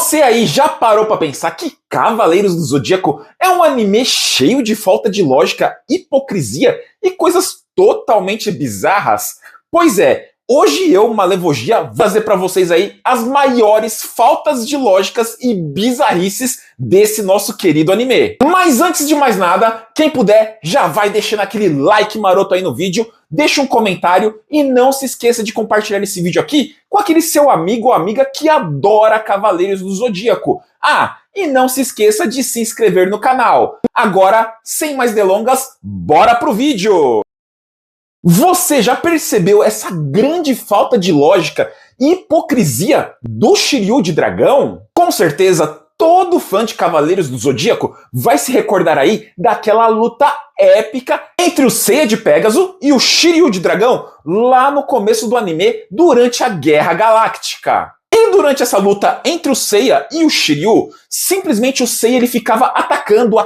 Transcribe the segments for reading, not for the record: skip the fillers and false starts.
Você aí já parou pra pensar que Cavaleiros do Zodíaco é um anime cheio de falta de lógica, hipocrisia e coisas totalmente bizarras? Pois é, hoje eu, Malevogia, vou trazer pra vocês aí as maiores faltas de lógicas e bizarrices desse nosso querido anime. Mas antes de mais nada, quem puder, já vai deixando aquele like maroto aí no vídeo, deixa um comentário e não se esqueça de compartilhar esse vídeo aqui com aquele seu amigo ou amiga que adora Cavaleiros do Zodíaco. Ah, e não se esqueça de se inscrever no canal. Agora, sem mais delongas, bora pro vídeo! Você já percebeu essa grande falta de lógica e hipocrisia do Shiryu de dragão? Com certeza, todo fã de Cavaleiros do Zodíaco vai se recordar aí daquela luta épica entre o Seiya de Pégaso e o Shiryu de dragão lá no começo do anime durante a Guerra Galáctica. E durante essa luta entre o Seiya e o Shiryu, simplesmente o Seiya ele ficava atacando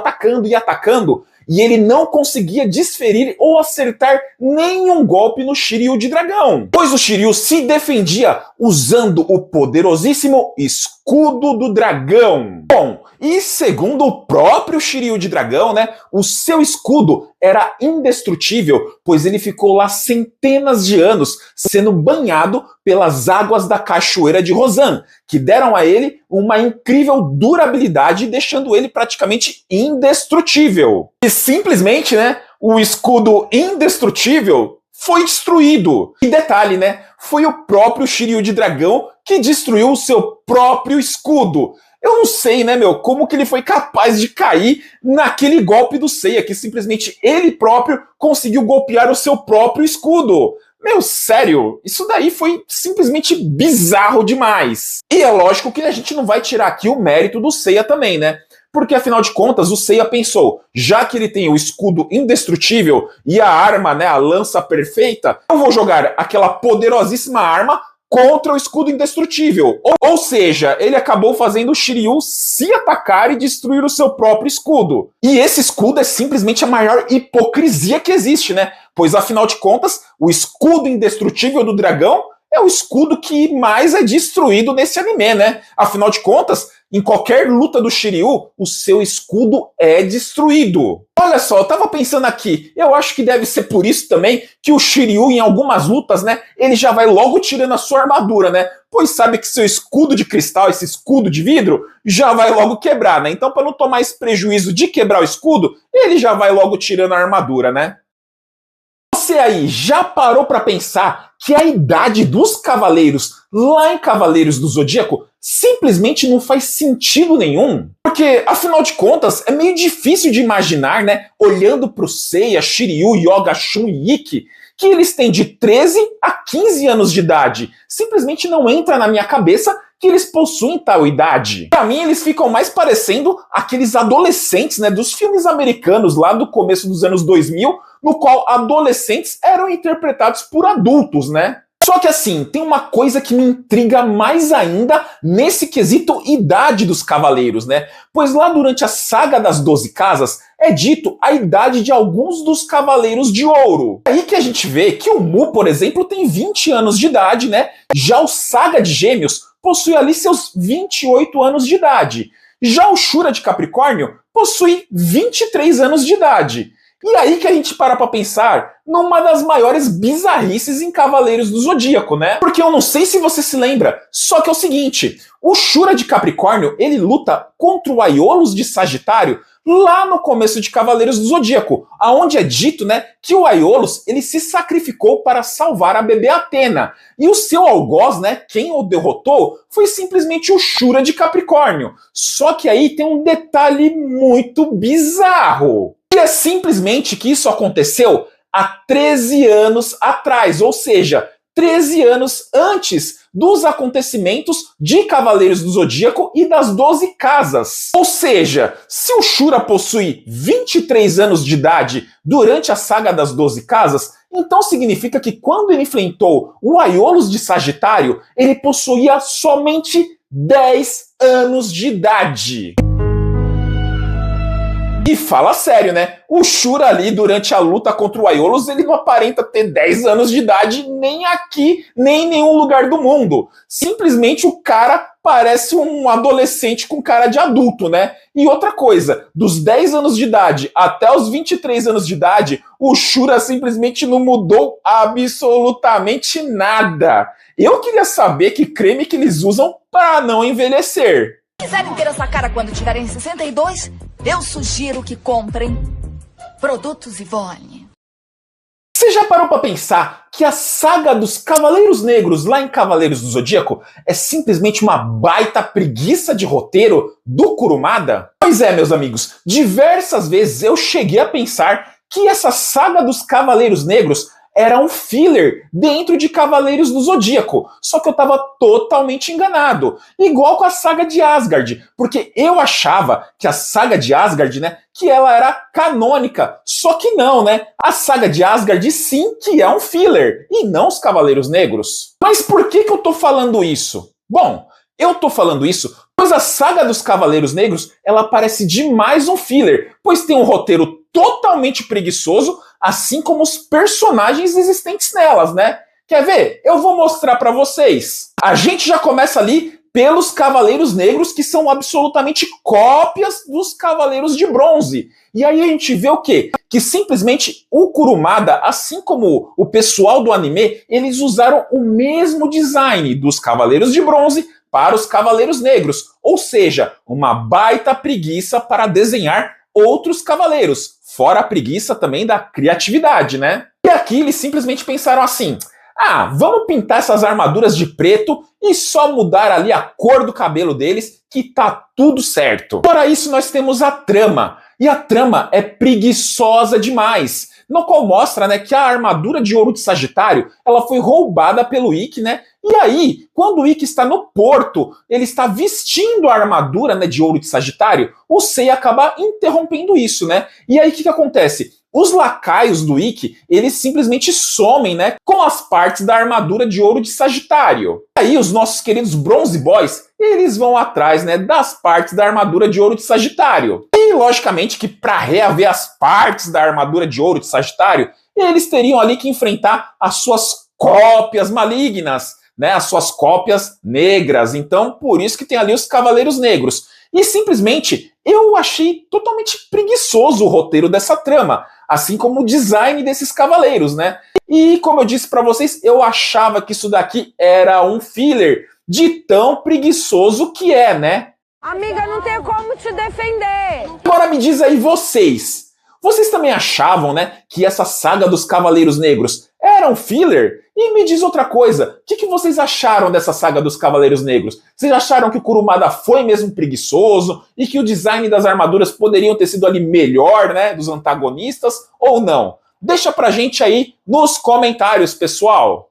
e ele não conseguia desferir ou acertar nenhum golpe no Shiryu de dragão, pois o Shiryu se defendia usando o poderosíssimo Escudo do Dragão. Bom, e segundo o próprio Shiryu de dragão, né, o seu escudo era indestrutível, pois ele ficou lá centenas de anos sendo banhado pelas águas da Cachoeira de Rozan, que deram a ele uma incrível durabilidade, deixando ele praticamente indestrutível. E simplesmente, né, o escudo indestrutível foi destruído. E detalhe, né, foi o próprio Shiryu de dragão que destruiu o seu próprio escudo. Eu não sei, né, como que ele foi capaz de cair naquele golpe do Seiya, que simplesmente ele próprio conseguiu golpear o seu próprio escudo. Sério, isso daí foi simplesmente bizarro demais. E é lógico que a gente não vai tirar aqui o mérito do Seiya também, né? Porque afinal de contas o Seiya pensou, já que ele tem o escudo indestrutível e a arma, né, a lança perfeita, eu vou jogar aquela poderosíssima arma contra o escudo indestrutível. Ou seja, ele acabou fazendo o Shiryu se atacar e destruir o seu próprio escudo. E esse escudo é simplesmente a maior hipocrisia que existe, né? Pois afinal de contas, o escudo indestrutível do dragão é o escudo que mais é destruído nesse anime, né? Afinal de contas, em qualquer luta do Shiryu, o seu escudo é destruído. Olha só, eu tava pensando aqui, eu acho que deve ser por isso também que o Shiryu, em algumas lutas, né, ele já vai logo tirando a sua armadura, né? Pois sabe que seu escudo de cristal, esse escudo de vidro, já vai logo quebrar, né? Então, para não tomar esse prejuízo de quebrar o escudo, ele já vai logo tirando a armadura, né? Você aí já parou para pensar que a idade dos cavaleiros lá em Cavaleiros do Zodíaco simplesmente não faz sentido nenhum? Porque, afinal de contas, é meio difícil de imaginar, né, olhando pro Seiya, Shiryu, Yoga, Shun e Ikki, que eles têm de 13 a 15 anos de idade. Simplesmente não entra na minha cabeça que eles possuem tal idade. Pra mim, eles ficam mais parecendo aqueles adolescentes, né, dos filmes americanos lá do começo dos anos 2000, no qual adolescentes eram interpretados por adultos, né? Só que assim, tem uma coisa que me intriga mais ainda nesse quesito idade dos cavaleiros, né? Pois lá durante a saga das 12 casas é dito a idade de alguns dos cavaleiros de ouro. É aí que a gente vê que o Mu, por exemplo, tem 20 anos de idade, né? Já o Saga de Gêmeos possui ali seus 28 anos de idade. Já o Shura de Capricórnio possui 23 anos de idade. E aí que a gente para pra pensar numa das maiores bizarrices em Cavaleiros do Zodíaco, né? Porque eu não sei se você se lembra, só que é o seguinte, o Shura de Capricórnio, ele luta contra o Aiolos de Sagitário lá no começo de Cavaleiros do Zodíaco, aonde é dito, né, que o Aiolos, ele se sacrificou para salvar a bebê Atena. E o seu algoz, né, quem o derrotou, foi simplesmente o Shura de Capricórnio. Só que aí tem um detalhe muito bizarro. E é simplesmente que isso aconteceu há 13 anos atrás, ou seja, 13 anos antes dos acontecimentos de Cavaleiros do Zodíaco e das 12 casas. Ou seja, se o Shura possui 23 anos de idade durante a saga das 12 casas, então significa que quando ele enfrentou o Aiolos de Sagitário, ele possuía somente 10 anos de idade. E fala sério, né? O Shura ali, durante a luta contra o Aiolos, ele não aparenta ter 10 anos de idade nem aqui, nem em nenhum lugar do mundo. Simplesmente o cara parece um adolescente com cara de adulto, né? E outra coisa, dos 10 anos de idade até os 23 anos de idade, o Shura simplesmente não mudou absolutamente nada. Eu queria saber que creme que eles usam para não envelhecer. Se quiserem ter essa cara quando tiverem 62, eu sugiro que comprem produtos Ivone. Você já parou pra pensar que a saga dos Cavaleiros Negros lá em Cavaleiros do Zodíaco é simplesmente uma baita preguiça de roteiro do Kurumada? Pois é, meus amigos, diversas vezes eu cheguei a pensar que essa saga dos Cavaleiros Negros era um filler dentro de Cavaleiros do Zodíaco, só que eu tava totalmente enganado. Igual com a saga de Asgard, porque eu achava que a saga de Asgard, né, que ela era canônica, só que não, né? A saga de Asgard sim que é um filler, e não os Cavaleiros Negros. Mas por que eu tô falando isso? Bom, eu tô falando isso pois a saga dos Cavaleiros Negros, ela parece demais um filler, pois tem um roteiro totalmente preguiçoso, assim como os personagens existentes nelas, né? Quer ver? Eu vou mostrar pra vocês. A gente já começa ali pelos Cavaleiros Negros, que são absolutamente cópias dos Cavaleiros de Bronze. E aí a gente vê o quê? Que simplesmente o Kurumada, assim como o pessoal do anime, eles usaram o mesmo design dos Cavaleiros de Bronze para os Cavaleiros Negros. Ou seja, uma baita preguiça para desenhar outros cavaleiros. Fora a preguiça também da criatividade, né? E aqui eles simplesmente pensaram assim: ah, vamos pintar essas armaduras de preto e só mudar ali a cor do cabelo deles que tá tudo certo. Fora isso, nós temos a trama. E a trama é preguiçosa demais. No qual mostra, né, que a armadura de ouro de Sagitário, ela foi roubada pelo Ikki, né? E aí, quando o Ikki está no porto, ele está vestindo a armadura, né, de ouro de Sagitário, o Sei acaba interrompendo isso, né? E aí o que acontece? Os lacaios do Ikki, eles simplesmente somem, né, com as partes da armadura de ouro de Sagitário. Aí os nossos queridos Bronze Boys, eles vão atrás, né, das partes da armadura de ouro de Sagitário. E logicamente que para reaver as partes da armadura de ouro de Sagitário, eles teriam ali que enfrentar as suas cópias malignas, né, as suas cópias negras. Então, por isso que tem ali os Cavaleiros Negros. E simplesmente eu achei totalmente preguiçoso o roteiro dessa trama, assim como o design desses cavaleiros, né? E como eu disse pra vocês, eu achava que isso daqui era um filler de tão preguiçoso que é, né? Amiga, não tem como te defender. Agora me diz aí vocês também achavam, né, que essa saga dos Cavaleiros Negros era um filler? E me diz outra coisa, o que vocês acharam dessa saga dos Cavaleiros Negros? Vocês acharam que o Kurumada foi mesmo preguiçoso e que o design das armaduras poderiam ter sido ali melhor, né, dos antagonistas, ou não? Deixa pra gente aí nos comentários, pessoal!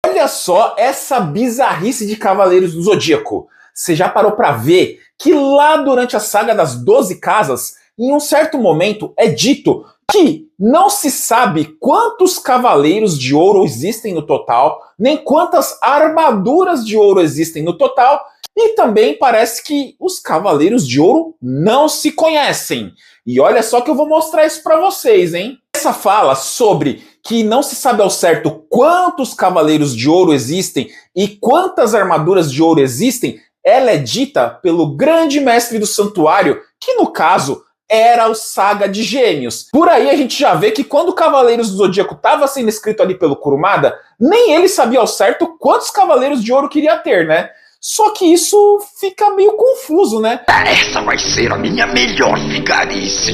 Olha só essa bizarrice de Cavaleiros do Zodíaco. Você já parou pra ver que lá durante a saga das 12 casas, em um certo momento é dito que não se sabe quantos cavaleiros de ouro existem no total, nem quantas armaduras de ouro existem no total, e também parece que os cavaleiros de ouro não se conhecem. E olha só que eu vou mostrar isso pra vocês, hein? Essa fala sobre que não se sabe ao certo quantos cavaleiros de ouro existem e quantas armaduras de ouro existem, ela é dita pelo grande mestre do santuário, que no caso era o Saga de Gêmeos. Por aí a gente já vê que quando o Cavaleiros do Zodíaco estava sendo escrito ali pelo Kurumada, nem ele sabia ao certo quantos Cavaleiros de Ouro queria ter, né? Só que isso fica meio confuso, né? Essa vai ser a minha melhor vigarice.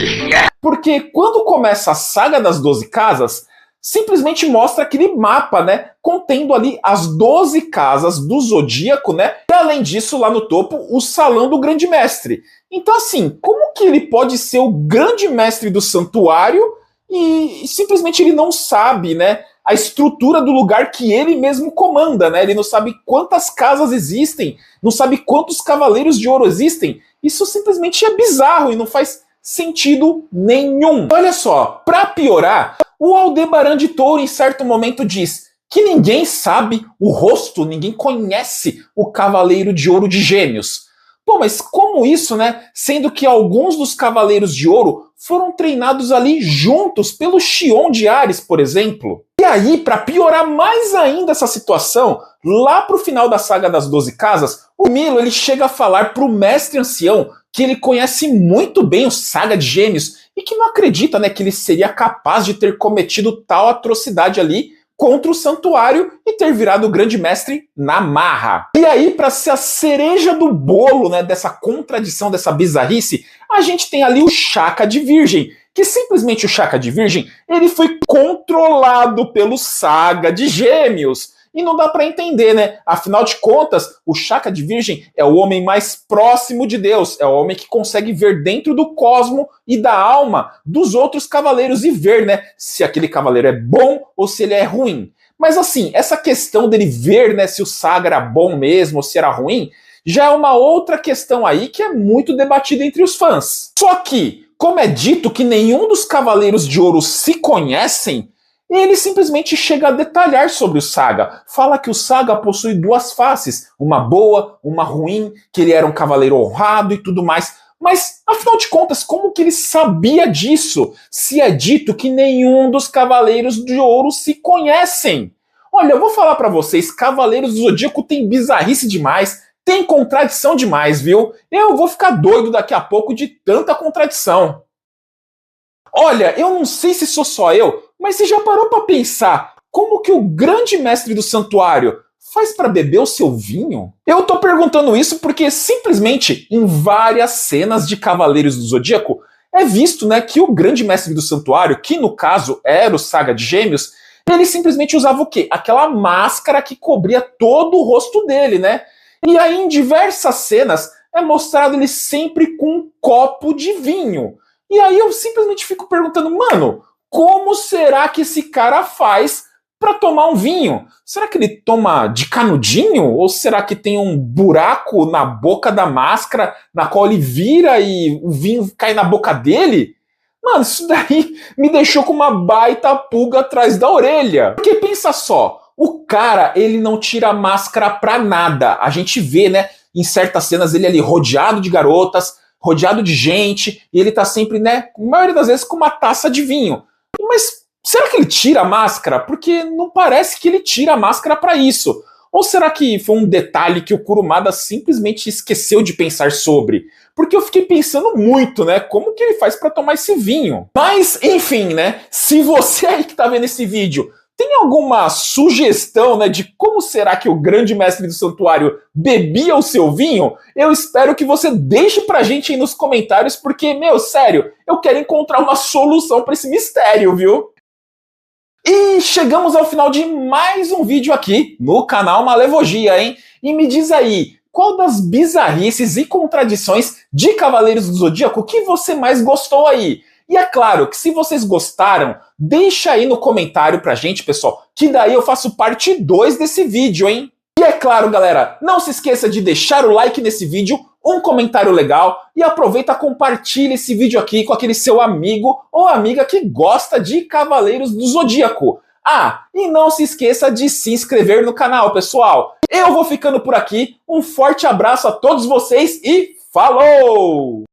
Porque quando começa a Saga das 12 Casas, simplesmente mostra aquele mapa, né? Contendo ali as 12 casas do Zodíaco, né? E além disso, lá no topo, o Salão do Grande Mestre. Então, assim, como que ele pode ser o grande mestre do santuário e simplesmente ele não sabe, né, a estrutura do lugar que ele mesmo comanda, né? Ele não sabe quantas casas existem, não sabe quantos cavaleiros de ouro existem. Isso simplesmente é bizarro e não faz sentido nenhum. Olha só, pra piorar, o Aldebaran de Touro em certo momento diz que ninguém sabe o rosto, ninguém conhece o Cavaleiro de Ouro de Gêmeos. Pô, mas como isso, né? Sendo que alguns dos Cavaleiros de Ouro foram treinados ali juntos pelo Xion de Ares, por exemplo. E aí, para piorar mais ainda essa situação, lá pro final da saga das 12 casas, o Milo ele chega a falar pro mestre ancião que ele conhece muito bem o Saga de Gêmeos e que não acredita, né, que ele seria capaz de ter cometido tal atrocidade ali contra o santuário e ter virado o grande mestre na marra. E aí, para ser a cereja do bolo, né, dessa contradição, dessa bizarrice, a gente tem ali o Shaka de Virgem, que simplesmente o Shaka de Virgem, ele foi controlado pelo Saga de Gêmeos. E não dá para entender, né? Afinal de contas, o Shaka de Virgem é o homem mais próximo de Deus, é o homem que consegue ver dentro do cosmo e da alma dos outros cavaleiros e ver, né, se aquele cavaleiro é bom ou se ele é ruim. Mas assim, essa questão dele ver, né, se o Saga era bom mesmo ou se era ruim, já é uma outra questão aí que é muito debatida entre os fãs. Só que, como é dito que nenhum dos Cavaleiros de Ouro se conhecem, ele simplesmente chega a detalhar sobre o Saga. Fala que o Saga possui duas faces, uma boa, uma ruim, que ele era um cavaleiro honrado e tudo mais. Mas, afinal de contas, como que ele sabia disso, se é dito que nenhum dos Cavaleiros de Ouro se conhecem? Olha, eu vou falar pra vocês, Cavaleiros do Zodíaco tem bizarrice demais, tem contradição demais, viu? Eu vou ficar doido daqui a pouco de tanta contradição. Olha, eu não sei se sou só eu, mas você já parou para pensar como que o grande mestre do santuário faz para beber o seu vinho? Eu tô perguntando isso porque simplesmente em várias cenas de Cavaleiros do Zodíaco é visto, né, que o grande mestre do santuário, que no caso era o Saga de Gêmeos, ele simplesmente usava o quê? Aquela máscara que cobria todo o rosto dele, né? E aí em diversas cenas é mostrado ele sempre com um copo de vinho. E aí eu simplesmente fico perguntando, mano, como será que esse cara faz para tomar um vinho? Será que ele toma de canudinho? Ou será que tem um buraco na boca da máscara na qual ele vira e o vinho cai na boca dele? Mano, isso daí me deixou com uma baita pulga atrás da orelha. Porque pensa só, o cara, ele não tira a máscara pra nada. A gente vê, né, em certas cenas ele ali rodeado de garotas, rodeado de gente, e ele tá sempre, né, a maioria das vezes com uma taça de vinho. Mas será que ele tira a máscara? Porque não parece que ele tira a máscara para isso. Ou será que foi um detalhe que o Kurumada simplesmente esqueceu de pensar sobre? Porque eu fiquei pensando muito, né, como que ele faz para tomar esse vinho? Mas, enfim, né, se você aí que tá vendo esse vídeo tem alguma sugestão, né, de como será que o grande mestre do santuário bebia o seu vinho? Eu espero que você deixe pra gente aí nos comentários, porque, meu, sério, eu quero encontrar uma solução pra esse mistério, viu? E chegamos ao final de mais um vídeo aqui no canal Malevogia, hein? E me diz aí, qual das bizarrices e contradições de Cavaleiros do Zodíaco que você mais gostou aí? E é claro que se vocês gostaram, deixa aí no comentário pra gente, pessoal, que daí eu faço parte 2 desse vídeo, hein? E é claro, galera, não se esqueça de deixar o like nesse vídeo, um comentário legal e aproveita e compartilha esse vídeo aqui com aquele seu amigo ou amiga que gosta de Cavaleiros do Zodíaco. Ah, e não se esqueça de se inscrever no canal, pessoal. Eu vou ficando por aqui, um forte abraço a todos vocês e falou!